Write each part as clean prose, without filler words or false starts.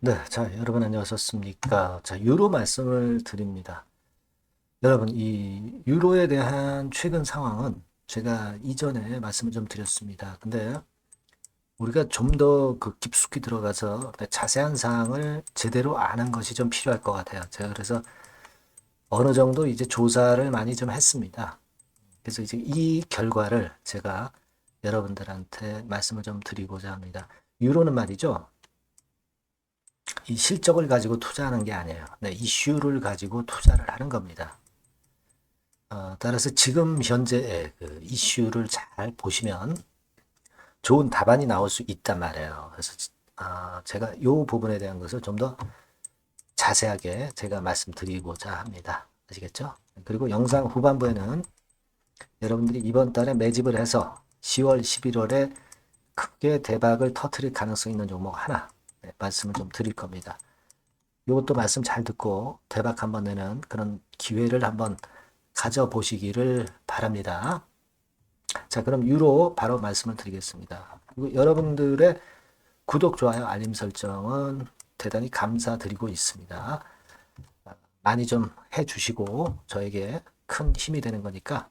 네, 자, 여러분 안녕하셨습니까? 자, 유로 말씀을 드립니다. 여러분, 이 유로에 대한 최근 상황은 제가 이전에 말씀을 좀 드렸습니다. 근데 우리가 좀 더 그 깊숙이 들어가서 자세한 사항을 제대로 아는 것이 좀 필요할 것 같아요. 제가 그래서 어느 정도 이제 조사를 많이 좀 했습니다. 그래서 이제 이 결과를 제가 여러분들한테 말씀을 좀 드리고자 합니다. 유로는 말이죠. 이 실적을 가지고 투자하는 게 아니에요. 네, 이슈를 가지고 투자를 하는 겁니다. 따라서 지금 현재의 그 이슈를 잘 보시면 좋은 답안이 나올 수 있단 말이에요. 그래서 제가 이 부분에 대한 것을 좀 더 자세하게 제가 말씀드리고자 합니다. 아시겠죠? 그리고 영상 후반부에는 여러분들이 이번 달에 매집을 해서 10월, 11월에 크게 대박을 터트릴 가능성 있는 종목 하나 말씀을 좀 드릴 겁니다. 이것도 말씀 잘 듣고 대박 한번 내는 그런 기회를 한번 가져보시기를 바랍니다. 자, 그럼 유로 바로 말씀을 드리겠습니다. 그리고 여러분들의 구독, 좋아요, 알림 설정은 대단히 감사드리고 있습니다. 많이 좀 해주시고 저에게 큰 힘이 되는 거니까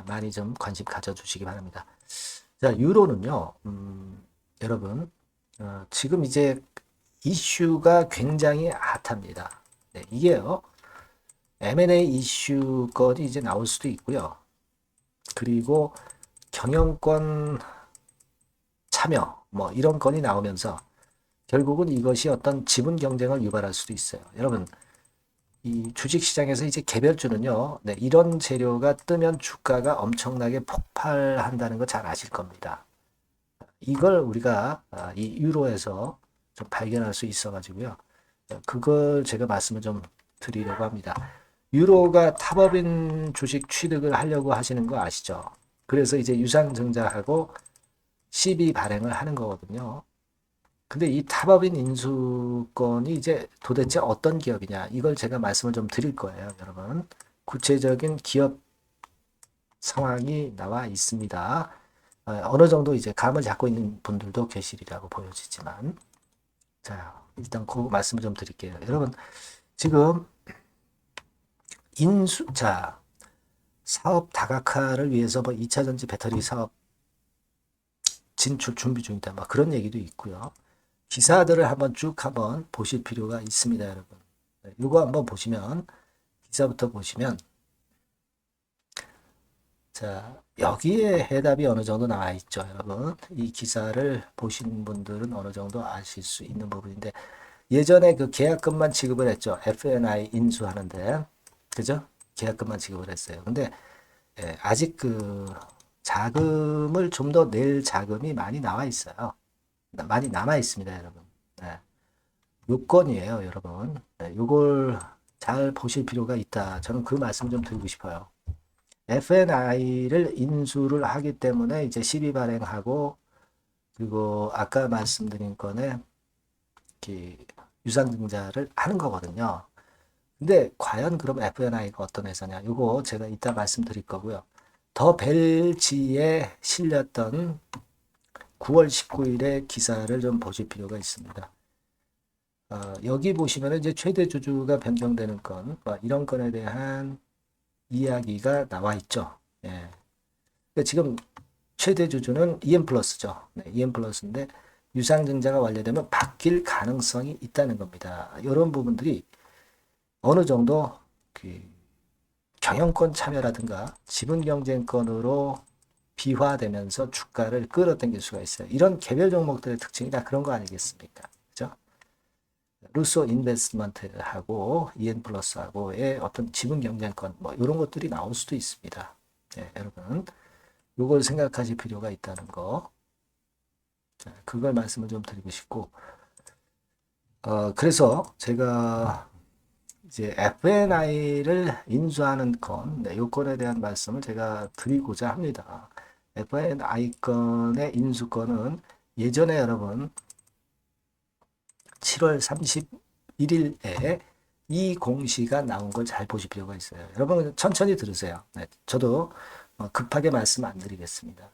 많이 좀 관심 가져주시기 바랍니다. 자, 유로는요, 여러분, 지금 이제 이슈가 굉장히 핫합니다. 네, 이게요, M&A 이슈 건이 이제 나올 수도 있고요. 그리고 경영권 참여, 뭐 이런 건이 나오면서 결국은 이것이 어떤 지분 경쟁을 유발할 수도 있어요. 여러분, 이 주식시장에서 이제 개별주는요, 네, 이런 재료가 뜨면 주가가 엄청나게 폭발한다는 거 잘 아실 겁니다. 이걸 우리가 이 유로에서 좀 발견할 수 있어가지고요. 그걸 제가 말씀을 좀 드리려고 합니다. 유로가 탑업인 주식 취득을 하려고 하시는 거 아시죠? 그래서 이제 유상증자하고 CB 발행을 하는 거거든요. 근데 이 탑업인 인수권이 이제 도대체 어떤 기업이냐, 이걸 제가 말씀을 좀 드릴 거예요, 여러분. 구체적인 기업 상황이 나와 있습니다. 어느 정도 이제 감을 잡고 있는 분들도 계시리라고 보여지지만, 자, 일단 그 말씀을 좀 드릴게요. 여러분, 지금 자, 사업 다각화를 위해서 뭐 2차 전지 배터리 사업 진출 준비 중이다. 뭐 그런 얘기도 있고요. 기사들을 한번 보실 필요가 있습니다, 여러분. 이거 한번 보시면, 기사부터 보시면, 자, 여기에 해답이 어느 정도 나와 있죠, 여러분. 이 기사를 보신 분들은 어느 정도 아실 수 있는 부분인데, 예전에 그 계약금만 지급을 했죠. F&I 인수하는데, 그죠? 계약금만 지급을 했어요. 근데 아직 그 자금을 좀 더 낼 자금이 많이 나와 있어요. 많이 남아 있습니다, 여러분. 네. 요건이에요, 여러분. 네, 요걸 잘 보실 필요가 있다. 저는 그 말씀 좀 드리고 싶어요. F&I를 인수를 하기 때문에 이제 시비 발행하고, 그리고 아까 말씀드린 건에 유상증자를 하는 거거든요. 근데 과연 그럼 F&I가 어떤 회사냐? 이거 제가 이따 말씀드릴 거고요. 더 벨지에 실렸던 9월 19일의 기사를 좀 보실 필요가 있습니다. 여기 보시면 이제 최대 주주가 변경되는 건, 뭐 이런 건에 대한 이야기가 나와 있죠. 예. 그러니까 지금 최대 주주는 EM 플러스죠. 네, EM 플러스인데 유상증자가 완료되면 바뀔 가능성이 있다는 겁니다. 이런 부분들이 어느 정도 그 경영권 참여라든가 지분 경쟁권으로 비화되면서 주가를 끌어당길 수가 있어요. 이런 개별 종목들의 특징이 다 그런 거 아니겠습니까? 그죠? 루소 인베스트먼트하고 EN 플러스하고의 어떤 지분 경쟁권 뭐 이런 것들이 나올 수도 있습니다. 네, 여러분 이걸 생각하실 필요가 있다는 거. 그걸 말씀을 좀 드리고 싶고 그래서 제가 이제 F&I를 인수하는 건, 네, 요건에 대한 말씀을 제가 드리고자 합니다. F&I 건의 인수권은 예전에 여러분 7월 31일에 이 공시가 나온 걸 잘 보실 필요가 있어요. 여러분 천천히 들으세요. 네, 저도 급하게 말씀 안 드리겠습니다.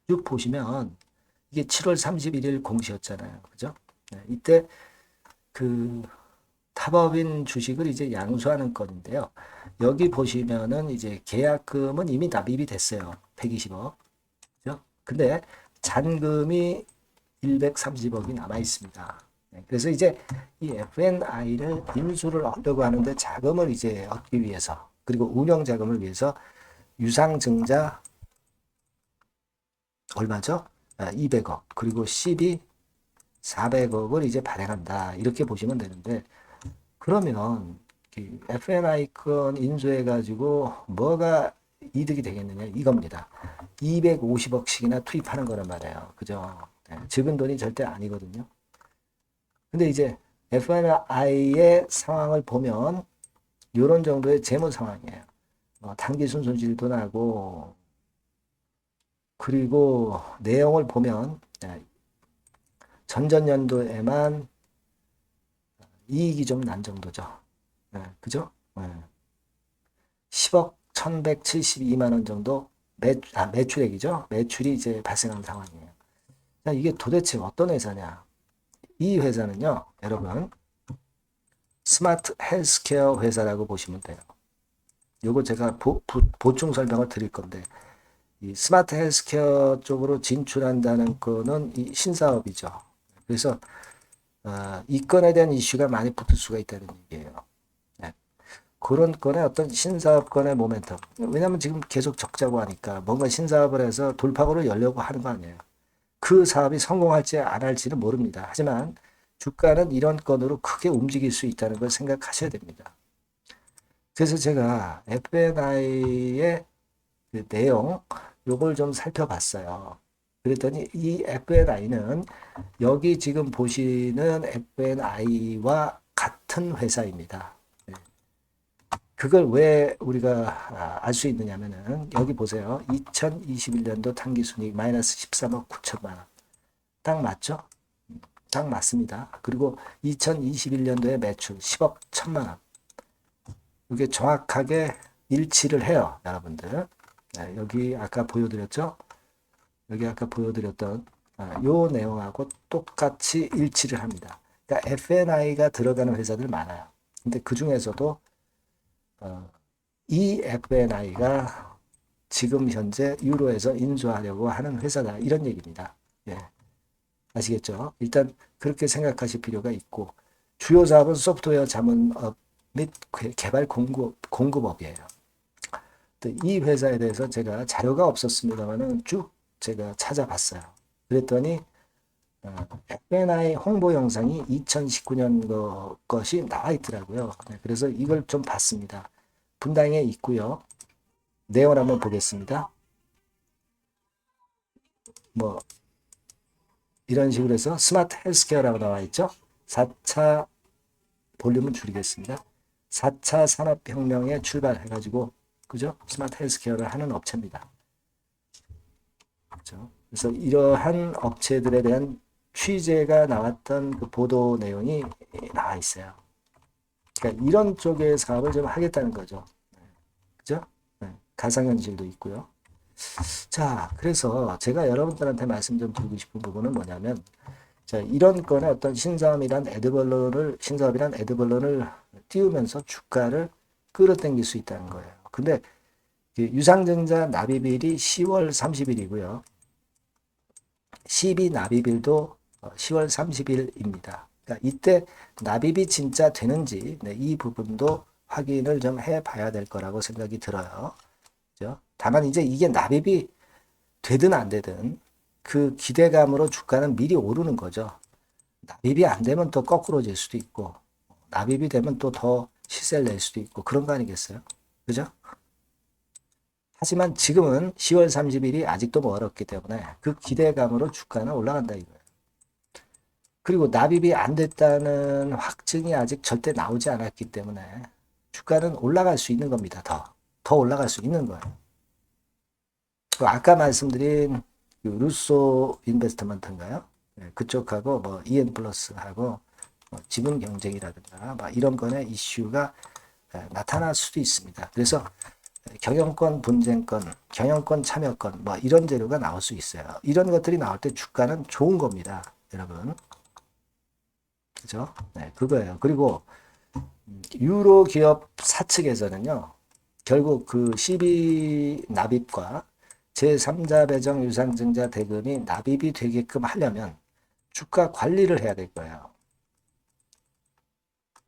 쭉 보시면 이게 7월 31일 공시였잖아요. 그죠? 이때 그 탑업인 주식을 이제 양수하는 건인데요. 여기 보시면은 이제 계약금은 이미 납입이 됐어요. 120억. 그죠? 근데 잔금이 130억이 남아 있습니다. 그래서 이제 이 FNI를 인수를 하려고 하는데 자금을 이제 얻기 위해서 그리고 운영 자금을 위해서 유상증자 얼마죠? 200억 그리고 CB 400억을 이제 발행한다. 이렇게 보시면 되는데 그러면 FNI 건 인수해가지고 뭐가 이득이 되겠느냐 이겁니다. 250억씩이나 투입하는 거란 말이에요. 그죠? 적은 돈이 절대 아니거든요. 근데 이제 FNI의 상황을 보면 이런 정도의 재무 상황이에요. 단기 순손실도 나고 그리고 내용을 보면 전전년도에만 이익이 좀 난 정도죠. 그죠? 10억 1172만 원 정도 매출액이죠. 매출이 이제 발생한 상황이에요. 자, 이게 도대체 어떤 회사냐? 이 회사는요, 여러분, 스마트 헬스케어 회사라고 보시면 돼요. 요거 제가 보충 설명을 드릴 건데, 이 스마트 헬스케어 쪽으로 진출한다는 거는 이 신사업이죠. 그래서 이 건에 대한 이슈가 많이 붙을 수가 있다는 얘기예요. 그런 건의 어떤 신사업권의 모멘텀. 왜냐하면 지금 계속 적자고 하니까 뭔가 신사업을 해서 돌파구를 열려고 하는 거 아니에요. 그 사업이 성공할지 안 할지는 모릅니다. 하지만 주가는 이런 건으로 크게 움직일 수 있다는 걸 생각하셔야 됩니다. 그래서 제가 FNI의 그 내용 요걸 좀 살펴봤어요. 그랬더니 이 FNI는 여기 지금 보시는 FNI와 같은 회사입니다. 그걸 왜 우리가 알 수 있느냐면은 여기 보세요. 2021년도 당기순이익 마이너스 13억 9천만 원. 딱 맞죠? 딱 맞습니다. 그리고 2021년도에 매출 10억 1천만 원. 이게 정확하게 일치를 해요. 여러분들. 여기 아까 보여드렸죠? 여기 아까 보여드렸던 요 내용하고 똑같이 일치를 합니다. 그러니까 FNI가 들어가는 회사들 많아요. 근데 그 중에서도 이 FNI가 지금 현재 유로에서 인수하려고 하는 회사다. 이런 얘기입니다. 예. 아시겠죠? 일단 그렇게 생각하실 필요가 있고 주요 사업은 소프트웨어 자문업 및 개발 공급업이에요. 이 회사에 대해서 제가 자료가 없었습니다만은 쭉 제가 찾아봤어요. 그랬더니 FNI 홍보 영상이 2019년 것이 나와 있더라고요. 그래서 이걸 좀 봤습니다. 분당에 있고요. 내용을 한번 보겠습니다. 뭐 이런 식으로 해서 스마트 헬스케어라고 나와 있죠. 4차 볼륨을 줄이겠습니다. 4차 산업혁명에 출발해가지고 그죠? 스마트 헬스케어를 하는 업체입니다. 그렇죠? 그래서 이러한 업체들에 대한 취재가 나왔던 그 보도 내용이 나와 있어요. 그러니까 이런 쪽의 사업을 좀 하겠다는 거죠. 그죠? 가상현실도 있고요. 자, 그래서 제가 여러분들한테 말씀 좀 드리고 싶은 부분은 뭐냐면, 자, 이런 건에 어떤 신사업이란 애드벌론을 띄우면서 주가를 끌어당길 수 있다는 거예요. 근데 유상증자 납입일이 10월 30일이고요. CB 납입일도 10월 30일입니다. 그러니까 이때 납입이 진짜 되는지 이 부분도 확인을 좀 해봐야 될 거라고 생각이 들어요. 그죠? 다만 이제 이게 납입이 되든 안 되든 그 기대감으로 주가는 미리 오르는 거죠. 납입이 안 되면 또 거꾸로질 수도 있고 납입이 되면 또 더 시세를 낼 수도 있고 그런 거 아니겠어요? 그죠? 하지만 지금은 10월 30일이 아직도 멀었기 때문에 그 기대감으로 주가는 올라간다 이거예요. 그리고 납입이 안 됐다는 확증이 아직 절대 나오지 않았기 때문에 주가는 올라갈 수 있는 겁니다. 더 올라갈 수 있는 거예요. 아까 말씀드린 루소 인베스트먼트인가요? 그쪽하고 뭐 EN 플러스하고 지분 경쟁이라든가 이런 건의 이슈가 나타날 수도 있습니다. 그래서 경영권 분쟁권, 경영권 참여권 이런 재료가 나올 수 있어요. 이런 것들이 나올 때 주가는 좋은 겁니다. 여러분. 그죠? 네, 그거예요. 그리고 유로 기업 사측에서는요, 결국 그 CB 납입과 제3자 배정 유상증자 대금이 납입이 되게끔 하려면 주가 관리를 해야 될 거예요.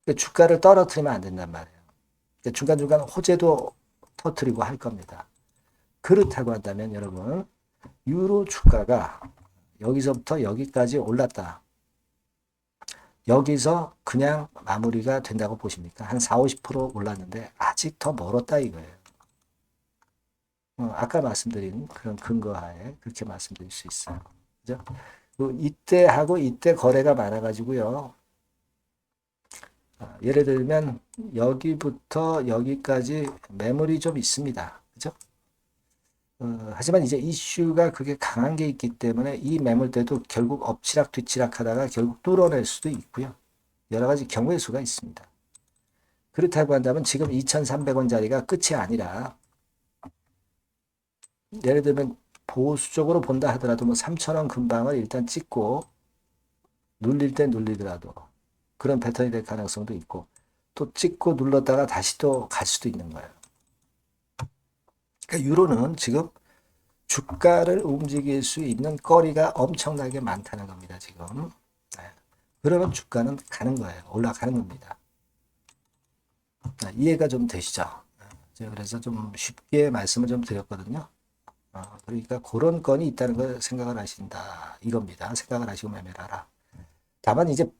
그러니까 주가를 떨어뜨리면 안 된단 말이에요. 그러니까 중간중간 호재도 터뜨리고 할 겁니다. 그렇다고 한다면 여러분, 유로 주가가 여기서부터 여기까지 올랐다. 여기서 그냥 마무리가 된다고 보십니까? 한 4, 50% 올랐는데 아직 더 멀었다 이거예요. 아까 말씀드린 그런 근거하에 그렇게 말씀드릴 수 있어요. 그죠? 이때하고 이때 거래가 많아가지고요. 예를 들면 여기부터 여기까지 매물이 좀 있습니다. 그죠? 하지만 이제 이슈가 그게 강한 게 있기 때문에 이 매물대도 결국 엎치락 뒤치락 하다가 결국 뚫어낼 수도 있고요. 여러 가지 경우의 수가 있습니다. 그렇다고 한다면 지금 2,300원짜리가 끝이 아니라 예를 들면 보수적으로 본다 하더라도 뭐 3,000원 근방을 일단 찍고 눌릴 때 눌리더라도 그런 패턴이 될 가능성도 있고 또 찍고 눌렀다가 다시 또 갈 수도 있는 거예요. 그러니까 유로는 지금 주가를 움직일 수 있는 거리가 엄청나게 많다는 겁니다, 지금. 네. 그러면 주가는 가는 거예요. 올라가는 겁니다. 이해가 좀 되시죠? 그래서 좀 쉽게 말씀을 좀 드렸거든요. 그러니까 그런 건이 있다는 걸 생각을 하신다. 이겁니다. 생각을 하시고 매매를 하라. 다만 이제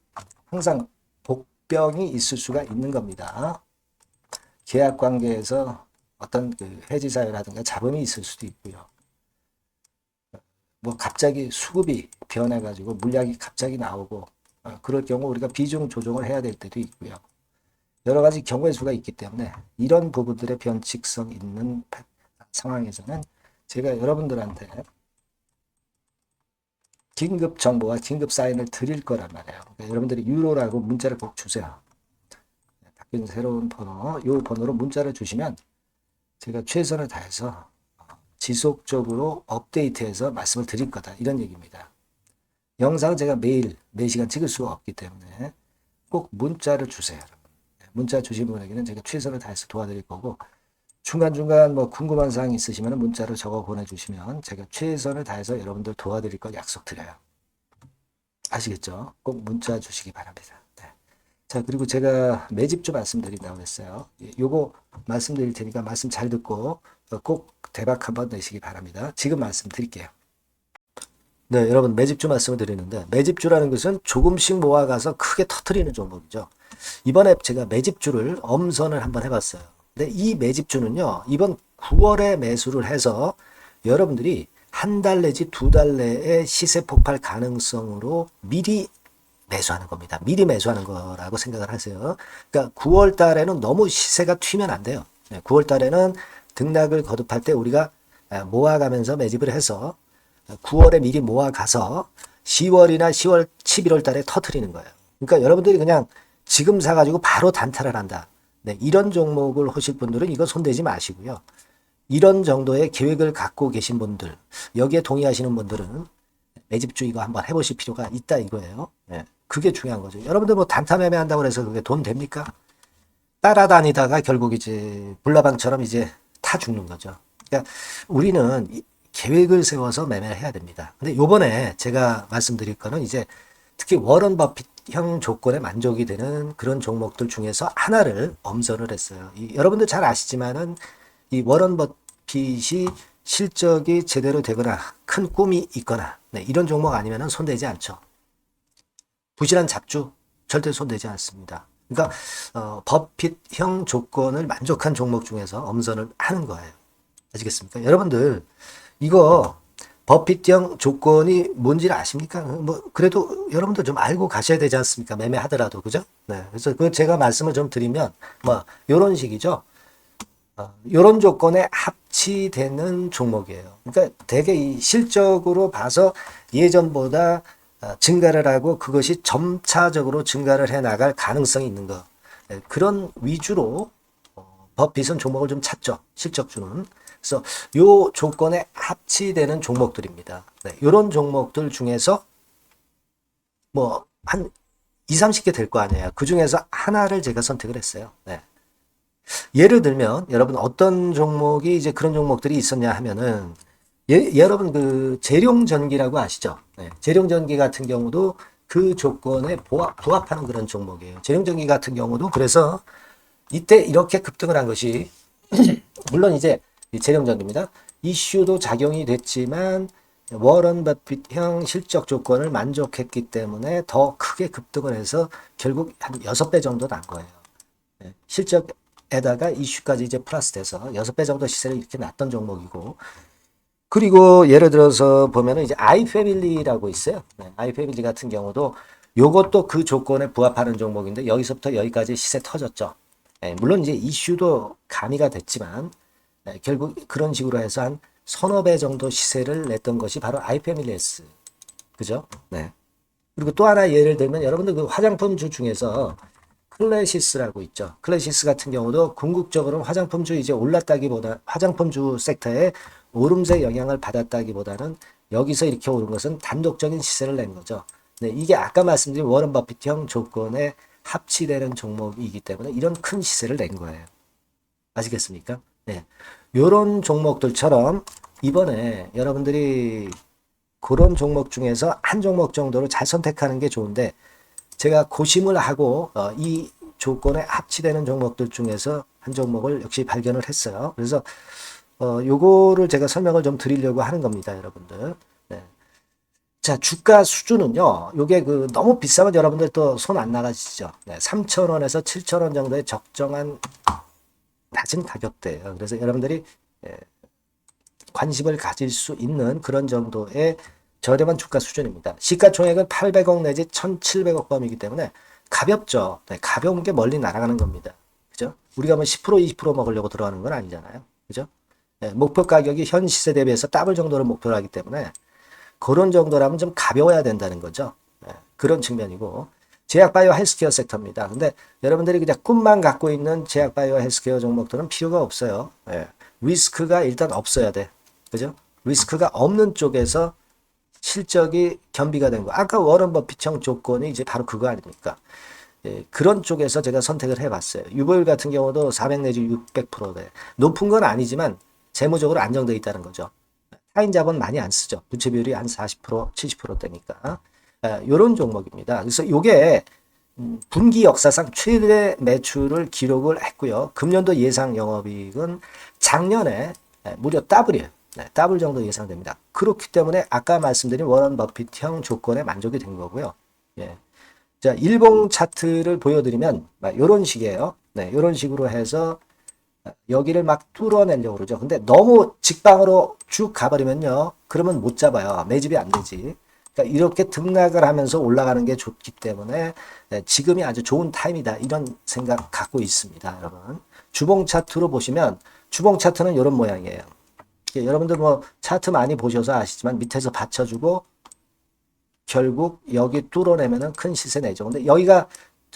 항상 복병이 있을 수가 있는 겁니다. 계약 관계에서 어떤 그 해지 사유라든가 잡음이 있을 수도 있고요. 뭐 갑자기 수급이 변해가지고 물량이 갑자기 나오고 그럴 경우 우리가 비중 조정을 해야 될 때도 있고요. 여러 가지 경우의 수가 있기 때문에 이런 부분들의 변칙성 있는 상황에서는 제가 여러분들한테 긴급 정보와 긴급 사인을 드릴 거란 말이에요. 그러니까 여러분들이 유로라고 문자를 꼭 주세요. 바뀐 새로운 번호, 이 번호로 문자를 주시면 제가 최선을 다해서 지속적으로 업데이트해서 말씀을 드릴 거다. 이런 얘기입니다. 영상은 제가 매일 4시간 찍을 수가 없기 때문에 꼭 문자를 주세요. 문자 주신 분에게는 제가 최선을 다해서 도와드릴 거고 중간중간 뭐 궁금한 사항이 있으시면 문자로 적어 보내주시면 제가 최선을 다해서 여러분들 도와드릴 걸 약속드려요. 아시겠죠? 꼭 문자 주시기 바랍니다. 네. 자, 그리고 제가 매집주 말씀드린다고 했어요. 요거 말씀드릴 테니까 말씀 잘 듣고 꼭 대박 한번 내시기 바랍니다. 지금 말씀드릴게요. 네, 여러분 매집주 말씀을 드리는데 매집주라는 것은 조금씩 모아가서 크게 터트리는 종목이죠. 이번에 제가 매집주를 엄선을 한번 해봤어요. 근데 이 매집주는요, 이번 9월에 매수를 해서 여러분들이 한 달 내지 2달 내에 시세 폭발 가능성으로 미리 매수하는 겁니다. 미리 매수하는 거라고 생각을 하세요. 그러니까 9월 달에는 너무 시세가 튀면 안 돼요. 9월 달에는 등락을 거듭할 때 우리가 모아가면서 매집을 해서 9월에 미리 모아가서 10월이나 10월, 11월 달에 터트리는 거예요. 그러니까 여러분들이 그냥 지금 사가지고 바로 단타를 한다. 네, 이런 종목을 하실 분들은 이거 손대지 마시고요. 이런 정도의 계획을 갖고 계신 분들, 여기에 동의하시는 분들은 매집주 이거 한번 해보실 필요가 있다 이거예요. 네, 그게 중요한 거죠. 여러분들 뭐 단타 매매한다고 해서 그게 돈 됩니까? 따라다니다가 결국 이제 불나방처럼 이제 타 죽는 거죠. 그러니까 우리는 계획을 세워서 매매를 해야 됩니다. 근데 요번에 제가 말씀드릴 거는 이제 특히 워런 버핏형 조건에 만족이 되는 그런 종목들 중에서 하나를 엄선을 했어요. 여러분들 잘 아시지만은 이 워런 버핏이 실적이 제대로 되거나 큰 꿈이 있거나 네, 이런 종목 아니면은 손대지 않죠. 부실한 잡주 절대 손대지 않습니다. 그러니까 버핏형 조건을 만족한 종목 중에서 엄선을 하는 거예요. 아시겠습니까? 여러분들 이거 버핏형 조건이 뭔지를 아십니까? 뭐 그래도 여러분들 좀 알고 가셔야 되지 않습니까? 매매하더라도 그죠? 네, 그래서 그 제가 말씀을 좀 드리면 뭐 이런 식이죠. 이런 조건에 합치되는 종목이에요. 그러니까 되게 이 실적으로 봐서 예전보다 증가를 하고 그것이 점차적으로 증가를 해 나갈 가능성이 있는 거. 네, 그런 위주로 버핏은 종목을 좀 찾죠. 실적주는. 그래서 요 조건에 합치되는 종목들입니다. 네, 이런 종목들 중에서 뭐 한 2, 30개 될 거 아니에요. 그 중에서 하나를 제가 선택을 했어요. 네. 예를 들면 여러분 어떤 종목이 이제 그런 종목들이 있었냐 하면은 여러분 그 재룡전기라고 아시죠? 네. 재룡전기 같은 경우도 그 조건에 부합하는 그런 종목이에요. 재룡전기 같은 경우도 그래서 이때 이렇게 급등을 한 것이 물론 이제 재룡전기입니다. 이슈도 작용이 됐지만 워런 버핏형 실적 조건을 만족했기 때문에 더 크게 급등을 해서 결국 한 6배 정도 난 거예요. 네. 실적에다가 이슈까지 이제 플러스 돼서 6배 정도 시세를 이렇게 났던 종목이고, 그리고 예를 들어서 보면은 이제 아이패밀리라고 있어요. 네, 아이패밀리 같은 경우도 요것도 그 조건에 부합하는 종목인데 여기서부터 여기까지 시세 터졌죠. 네, 물론 이제 이슈도 가미가 됐지만 네, 결국 그런 식으로 해서 한 서너 배 정도 시세를 냈던 것이 바로 아이패밀리스. 그죠? 네. 그리고 또 하나 예를 들면 여러분들 그 화장품주 중에서 클래시스라고 있죠. 클래시스 같은 경우도 궁극적으로 화장품주 이제 올랐다기보다 화장품주 섹터에 오름세 영향을 받았다기보다는 여기서 이렇게 오른 것은 단독적인 시세를 낸 거죠. 네, 이게 아까 말씀드린 워런 버핏형 조건에 합치되는 종목이기 때문에 이런 큰 시세를 낸 거예요. 아시겠습니까? 네. 요런 종목들처럼 이번에 여러분들이 그런 종목 중에서 한 종목 정도를 잘 선택하는 게 좋은데 제가 고심을 하고 이 조건에 합치되는 종목들 중에서 한 종목을 역시 발견을 했어요. 그래서 요거를 제가 설명을 좀 드리려고 하는 겁니다, 여러분들. 네. 자, 주가 수준은요. 요게 그 너무 비싸면 여러분들 또 손 안 나가시죠. 네, 3,000원에서 7,000원 정도의 적정한 낮은 가격대예요. 그래서 여러분들이 관심을 가질 수 있는 그런 정도의 저렴한 주가 수준입니다. 시가총액은 800억 내지 1,700억 범위이기 때문에 가볍죠. 네, 가벼운 게 멀리 날아가는 겁니다. 그죠? 우리가 뭐 10% 20% 먹으려고 들어가는 건 아니잖아요. 그죠? 네, 목표 가격이 현 시세 대비해서 더블 정도를 목표로 하기 때문에 그런 정도라면 좀 가벼워야 된다는 거죠. 네, 그런 측면이고 제약바이오 헬스케어 섹터입니다. 근데 여러분들이 그냥 꿈만 갖고 있는 제약바이오 헬스케어 종목들은 필요가 없어요. 네, 리스크가 일단 없어야 돼. 그죠? 리스크가 없는 쪽에서 실적이 겸비가 된 거. 아까 워런 버핏형 조건이 이제 바로 그거 아닙니까? 예, 그런 쪽에서 제가 선택을 해봤어요. 유보율 같은 경우도 400 내지 600%대. 높은 건 아니지만 재무적으로 안정되어 있다는 거죠. 타인 자본 많이 안 쓰죠. 부채 비율이 한 40%, 70%대니까. 이런 종목입니다. 그래서 이게 분기 역사상 최대 매출을 기록을 했고요. 금년도 예상 영업이익은 작년에 무려 더블이에요. 네, 더블 정도 예상됩니다. 그렇기 때문에 아까 말씀드린 워런 버핏형 조건에 만족이 된 거고요. 예. 자, 일봉 차트를 보여드리면 이런 식이에요. 네, 이런 식으로 해서 여기를 막 뚫어내려고 그러죠. 근데 너무 직방으로 쭉 가버리면요. 그러면 못 잡아요. 매집이 안 되지. 그러니까 이렇게 등락을 하면서 올라가는 게 좋기 때문에 지금이 아주 좋은 타임이다. 이런 생각 갖고 있습니다, 여러분. 주봉 차트로 보시면 주봉 차트는 이런 모양이에요. 여러분들 뭐 차트 많이 보셔서 아시지만 밑에서 받쳐주고 결국 여기 뚫어내면은 큰 시세 내죠. 근데 여기가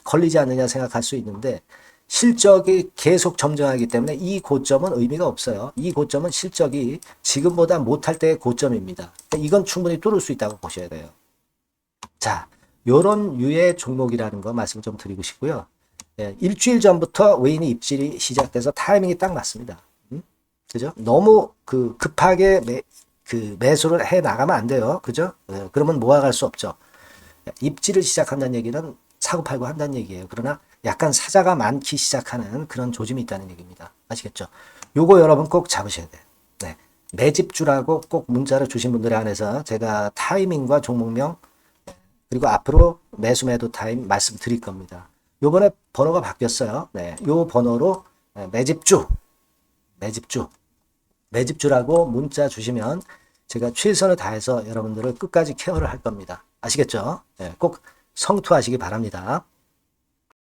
걸리지 않느냐 생각할 수 있는데 실적이 계속 점증하기 때문에 이 고점은 의미가 없어요. 이 고점은 실적이 지금보다 못할 때의 고점입니다. 그러니까 이건 충분히 뚫을 수 있다고 보셔야 돼요. 자, 요런 유의 종목이라는 거 말씀 좀 드리고 싶고요. 예, 일주일 전부터 외인이 입질이 시작돼서 타이밍이 딱 맞습니다. 그죠? 너무 급하게 매수를 해 나가면 안 돼요. 그죠? 그러면 모아갈 수 없죠. 입지를 시작한다는 얘기는 사고 팔고 한다는 얘기예요. 그러나 약간 사자가 많기 시작하는 그런 조짐이 있다는 얘기입니다. 아시겠죠? 요거 여러분 꼭 잡으셔야 돼요. 네. 매집주라고 꼭 문자를 주신 분들에 한해서 제가 타이밍과 종목명 그리고 앞으로 매수 매도 타임 말씀드릴 겁니다. 요번에 번호가 바뀌었어요. 네. 요 번호로 매집주라고 문자 주시면 제가 최선을 다해서 여러분들을 끝까지 케어를 할 겁니다. 아시겠죠? 네, 꼭 성투하시기 바랍니다.